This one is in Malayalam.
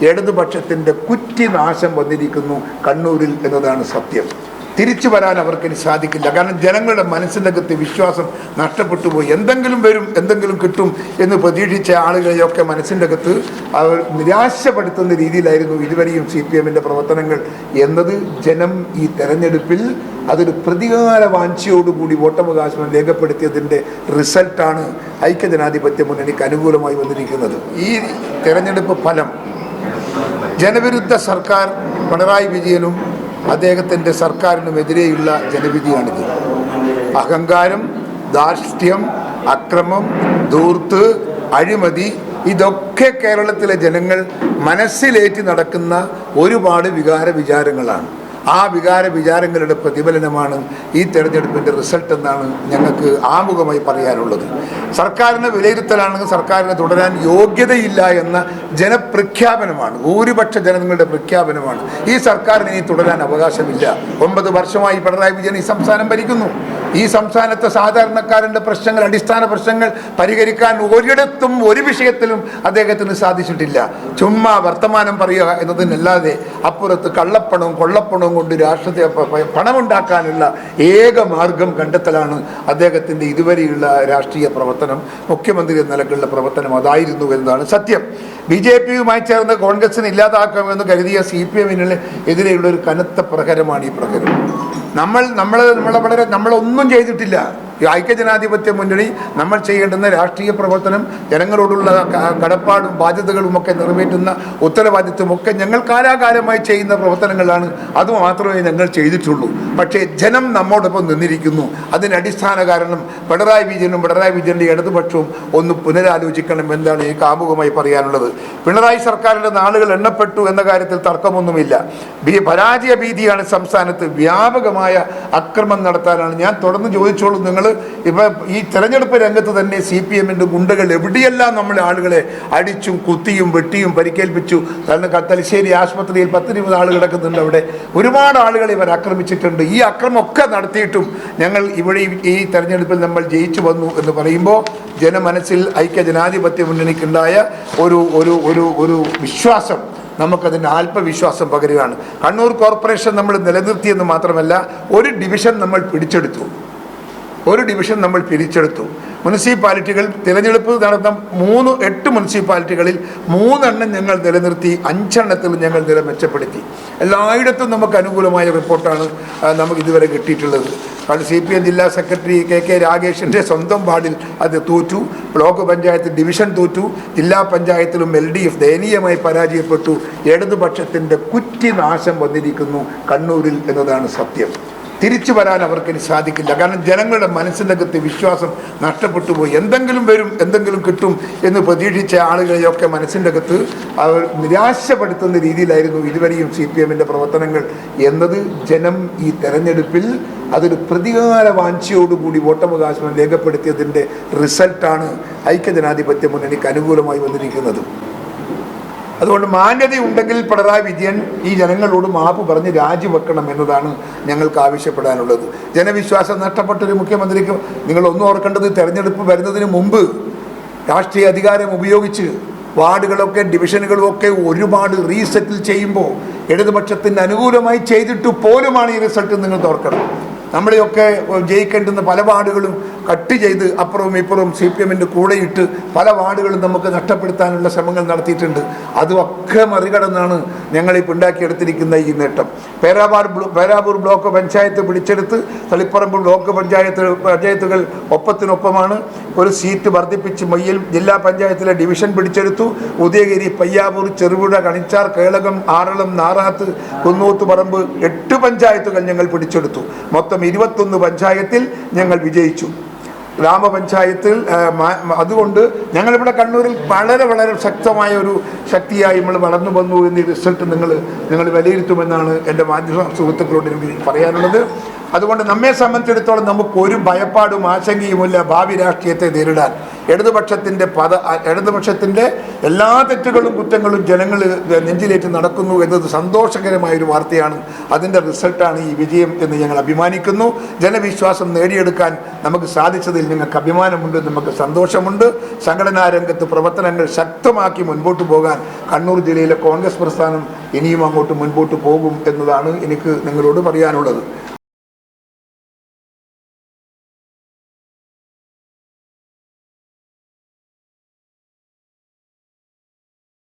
ഇടതുപക്ഷത്തിൻ്റെ കുറ്റിനാശം വന്നിരിക്കുന്നു കണ്ണൂരിൽ എന്നതാണ് സത്യം. തിരിച്ചു വരാൻ അവർക്കിനി സാധിക്കില്ല. കാരണം ജനങ്ങളുടെ മനസ്സിൻ്റെ അകത്ത് വിശ്വാസം നഷ്ടപ്പെട്ടു പോയി. എന്തെങ്കിലും വരും, എന്തെങ്കിലും കിട്ടും എന്ന് പ്രതീക്ഷിച്ച ആളുകളെയൊക്കെ മനസ്സിൻ്റെ അകത്ത് അവർ നിരാശപ്പെടുത്തുന്ന രീതിയിലായിരുന്നു ഇതുവരെയും CPM-ൻ്റെ പ്രവർത്തനങ്ങൾ എന്നത് ജനം ഈ തെരഞ്ഞെടുപ്പിൽ അതൊരു പ്രതികാര വാഞ്ചയോടുകൂടി വോട്ടവകാശം രേഖപ്പെടുത്തിയതിൻ്റെ റിസൾട്ടാണ് ഐക്യജനാധിപത്യ മുന്നണിക്ക് അനുകൂലമായി വന്നിരിക്കുന്നത്. ഈ തെരഞ്ഞെടുപ്പ് ഫലം ജനവിരുദ്ധ സർക്കാർ പിണറായി വിജയനും അദ്ദേഹത്തിൻ്റെ സർക്കാരിനുമെതിരെയുള്ള ജനവിധിയാണിത്. അഹങ്കാരം, ധാർഷ്ട്യം, അക്രമം, ധൂർത്ത്, അഴിമതി ഇതൊക്കെ കേരളത്തിലെ ജനങ്ങൾ മനസ്സിലേറ്റി നടക്കുന്ന ഒരുപാട് വികാരങ്ങളാണ്. ആ വികാരങ്ങളുടെ പ്രതിഫലനമാണ് ഈ തെരഞ്ഞെടുപ്പിൻ്റെ റിസൾട്ട് എന്നാണ് ഞങ്ങൾക്ക് ആമുഖമായി പറയാനുള്ളത്. സർക്കാരിനെ വിലയിരുത്തലാണെങ്കിൽ സർക്കാരിനെ തുടരാൻ യോഗ്യതയില്ല എന്ന ജനപ്രഖ്യാപനമാണ്, ഭൂരിപക്ഷ ജനങ്ങളുടെ പ്രഖ്യാപനമാണ്. ഈ സർക്കാരിന് ഇനി തുടരാൻ അവകാശമില്ല. 9 വർഷമായി പിണറായി വിജയൻ ഈ സംസ്ഥാനം ഭരിക്കുന്നു. ഈ സംസ്ഥാനത്തെ സാധാരണക്കാരൻ്റെ പ്രശ്നങ്ങൾ, അടിസ്ഥാന പ്രശ്നങ്ങൾ പരിഹരിക്കാൻ ഒരിടത്തും ഒരു വിഷയത്തിലും അദ്ദേഹത്തിന് സാധിച്ചിട്ടില്ല. ചുമ്മാ വർത്തമാനം പറയുക എന്നതിനല്ലാതെ അപ്പുറത്ത് കള്ളപ്പണവും കൊള്ളപ്പണവും കൊണ്ട് രാഷ്ട്രത്തെ പണമുണ്ടാക്കാനുള്ള ഏക മാർഗം കണ്ടെത്തലാണ് അദ്ദേഹത്തിൻ്റെ ഇതുവരെയുള്ള രാഷ്ട്രീയ പ്രവർത്തനം. മുഖ്യമന്ത്രി എന്ന നിലക്കുള്ള പ്രവർത്തനം അതായിരുന്നു എന്നതാണ് സത്യം. BJP-യുമായി ചേർന്ന് കോൺഗ്രസിനെ ഇല്ലാതാക്കാമെന്ന് കരുതിയ CPM-ന് എതിരെയുള്ള ഒരു കനത്ത പ്രഹരമാണ് ഈ പ്രഹരം. നമ്മളൊന്നും ചെയ്തിട്ടില്ല. ഈ ഐക്യജനാധിപത്യ മുന്നണി നമ്മൾ ചെയ്യേണ്ടുന്ന രാഷ്ട്രീയ പ്രവർത്തനം, ജനങ്ങളോടുള്ള കടപ്പാടും ബാധ്യതകളുമൊക്കെ നിറവേറ്റുന്ന ഉത്തരവാദിത്വമൊക്കെ ഞങ്ങൾ കാലാകാലമായി ചെയ്യുന്ന പ്രവർത്തനങ്ങളാണ്. അതുമാത്രമേ ഞങ്ങൾ ചെയ്തിട്ടുള്ളൂ. പക്ഷേ ജനം നമ്മോടൊപ്പം നിന്നിരിക്കുന്നു. അതിന് അടിസ്ഥാന കാരണം പിണറായി വിജയൻ്റെ ഇടതുപക്ഷവും ഒന്ന് പുനരാലോചിക്കണം എന്നാണ് എനിക്ക് ആമുഖമായി പറയാനുള്ളത്. പിണറായി സർക്കാരിൻ്റെ നാളുകൾ എണ്ണപ്പെട്ടു എന്ന കാര്യത്തിൽ തർക്കമൊന്നുമില്ല. പരാജയ ഭീതിയാണ് സംസ്ഥാനത്ത്. വ്യാപകമായ അക്രമം നടത്താനാണ്. ഞാൻ തുടർന്ന് ചോദിച്ചോളൂ, നിങ്ങൾ ഇപ്പം ഈ തെരഞ്ഞെടുപ്പ് രംഗത്ത് തന്നെ CPM-ൻ്റെ ഗുണ്ടകൾ എവിടെയെല്ലാം നമ്മളെ ആളുകളെ അടിച്ചും കുത്തിയും വെട്ടിയും പരിക്കേൽപ്പിച്ചു. കാരണം തലശ്ശേരി ആശുപത്രിയിൽ 10-20 ആൾ കിടക്കുന്നുണ്ട്. അവിടെ ഒരുപാട് ആളുകളെ ഇവർ ആക്രമിച്ചിട്ടുണ്ട്. ഈ അക്രമമൊക്കെ നടത്തിയിട്ടും ഞങ്ങൾ ഇവിടെ ഈ തെരഞ്ഞെടുപ്പിൽ നമ്മൾ ജയിച്ചു വന്നു എന്ന് പറയുമ്പോൾ ജനമനസ്സിൽ ഐക്യജനാധിപത്യ മുന്നണിക്കുണ്ടായ ഒരു വിശ്വാസം, നമുക്കതിൻ്റെ ആത്മവിശ്വാസം പകരുകയാണ്. കണ്ണൂർ കോർപ്പറേഷൻ നമ്മൾ നിലനിർത്തിയെന്ന് മാത്രമല്ല, ഒരു ഡിവിഷൻ നമ്മൾ പിടിച്ചെടുത്തു. മുനിസിപ്പാലിറ്റികൾ തിരഞ്ഞെടുപ്പ് നടന്ന 8 മുനിസിപ്പാലിറ്റികളിൽ 3 എണ്ണം ഞങ്ങൾ നിലനിർത്തി, 5 എണ്ണത്തിൽ ഞങ്ങൾ നില മെച്ചപ്പെടുത്തി. എല്ലായിടത്തും നമുക്ക് അനുകൂലമായ റിപ്പോർട്ടാണ് നമുക്ക് ഇതുവരെ കിട്ടിയിട്ടുള്ളത്. കാരണം CPM ജില്ലാ സെക്രട്ടറി KK രാഗേഷിൻ്റെ സ്വന്തം വാർഡിൽ അത് തോറ്റു. ബ്ലോക്ക് പഞ്ചായത്ത് ഡിവിഷൻ തോറ്റു. ജില്ലാ പഞ്ചായത്തിലും LDF ദയനീയമായി പരാജയപ്പെട്ടു. ഇടതുപക്ഷത്തിൻ്റെ കുറ്റിനാശം വന്നിരിക്കുന്നു കണ്ണൂരിൽ എന്നതാണ് സത്യം. തിരിച്ചു വരാൻ അവർക്കിനി സാധിക്കില്ല. കാരണം ജനങ്ങളുടെ മനസ്സിൻ്റെ അകത്ത് വിശ്വാസം നഷ്ടപ്പെട്ടു പോയി. എന്തെങ്കിലും വരും, എന്തെങ്കിലും കിട്ടും എന്ന് പ്രതീക്ഷിച്ച ആളുകളെയൊക്കെ മനസ്സിൻ്റെ അകത്ത് അവർ നിരാശപ്പെടുത്തുന്ന രീതിയിലായിരുന്നു ഇതുവരെയും CPM-ൻ്റെ പ്രവർത്തനങ്ങൾ എന്നത് ജനം ഈ തെരഞ്ഞെടുപ്പിൽ അതൊരു പ്രതികാര വാഞ്ചയോടുകൂടി വോട്ടവകാശം രേഖപ്പെടുത്തിയതിൻ്റെ റിസൾട്ടാണ് ഐക്യജനാധിപത്യ മുന്നണിക്ക് അനുകൂലമായി വന്നിരിക്കുന്നത്. അതുകൊണ്ട് മാന്യതയുണ്ടെങ്കിൽ പിണറായി വിജയൻ ഈ ജനങ്ങളോട് മാപ്പ് പറഞ്ഞ് രാജിവെക്കണം എന്നതാണ് ഞങ്ങൾക്ക് ആവശ്യപ്പെടാനുള്ളത്. ജനവിശ്വാസം നഷ്ടപ്പെട്ടൊരു മുഖ്യമന്ത്രിക്ക് നിങ്ങളൊന്നും ഓർക്കേണ്ടത്, തെരഞ്ഞെടുപ്പ് വരുന്നതിന് മുമ്പ് രാഷ്ട്രീയ അധികാരം ഉപയോഗിച്ച് വാർഡുകളൊക്കെ ഡിവിഷനുകളൊക്കെ ഒരുപാട് റീസെറ്റിൽ ചെയ്യുമ്പോൾ ഇടതുപക്ഷത്തിന് അനുകൂലമായി ചെയ്തിട്ട് പോലുമാണ് ഈ റിസൾട്ട്. നിങ്ങൾ ഓർക്കണം, നമ്മളെയൊക്കെ ജയിക്കേണ്ടുന്ന പല വാർഡുകളും കട്ട് ചെയ്ത് അപ്പുറവും ഇപ്പുറവും CPM-ൻ്റെ കൂടെയിട്ട് പല വാർഡുകളും നമുക്ക് നഷ്ടപ്പെടുത്താനുള്ള ശ്രമങ്ങൾ നടത്തിയിട്ടുണ്ട്. അതുമൊക്കെ മറികടന്നാണ് ഞങ്ങളിപ്പോൾ ഉണ്ടാക്കിയെടുത്തിരിക്കുന്ന ഈ നേട്ടം. പേരാവൂർ ബ്ലോക്ക് പഞ്ചായത്ത് പിടിച്ചെടുത്ത് തളിപ്പറമ്പ് ബ്ലോക്ക് പഞ്ചായത്തുകൾ ഒപ്പത്തിനൊപ്പമാണ്. ഒരു സീറ്റ് വർദ്ധിപ്പിച്ച് മയ്യിൽ ജില്ലാ പഞ്ചായത്തിലെ ഡിവിഷൻ പിടിച്ചെടുത്തു. ഉദയഗിരി, പയ്യാവൂർ, ചെറുപുഴ, കണിച്ചാർ, കേളകം, ആറളം, നാറാത്ത്, കുന്നൂത്തുപറമ്പ് 8 പഞ്ചായത്തുകൾ ഞങ്ങൾ പിടിച്ചെടുത്തു. മൊത്തം 21 പഞ്ചായത്തിൽ ഞങ്ങൾ വിജയിച്ചു. ഗ്രാമപഞ്ചായത്തിൽ അതുകൊണ്ട് ഞങ്ങളിവിടെ കണ്ണൂരിൽ വളരെ ശക്തമായ ഒരു ശക്തിയായി നമ്മൾ വളർന്നു വന്നു എന്നീ റിസൾട്ട് നിങ്ങൾ വിലയിരുത്തുമെന്നാണ് എൻ്റെ മാധ്യമ സുഹൃത്തുക്കളോട് എനിക്ക് പറയാനുള്ളത്. അതുകൊണ്ട് നമ്മെ സംബന്ധിച്ചിടത്തോളം നമുക്ക് ഒരു ഭയപ്പാടും ആശങ്കയുമില്ല ഭാവി രാഷ്ട്രീയത്തെ നേരിടാൻ. ഇടതുപക്ഷത്തിൻ്റെ എല്ലാ തെറ്റുകളും കുറ്റങ്ങളും ജനങ്ങൾ നെഞ്ചിലേറ്റ് നടക്കുന്നു എന്നത് സന്തോഷകരമായൊരു വാർത്തയാണ്. അതിൻ്റെ റിസൾട്ടാണ് ഈ വിജയം എന്ന് ഞങ്ങൾ അഭിമാനിക്കുന്നു. ജനവിശ്വാസം നേടിയെടുക്കാൻ നമുക്ക് സാധിച്ചതിൽ നിങ്ങൾക്ക് അഭിമാനമുണ്ട്, നമുക്ക് സന്തോഷമുണ്ട്. സംഘടനാ രംഗത്ത് പ്രവർത്തനങ്ങൾ ശക്തമാക്കി മുൻപോട്ട് പോകാൻ കണ്ണൂർ ജില്ലയിലെ കോൺഗ്രസ് പ്രസ്ഥാനം ഇനിയും അങ്ങോട്ട് മുൻപോട്ട് പോകും എന്നതാണ് എനിക്ക് നിങ്ങളോട് പറയാനുള്ളത്.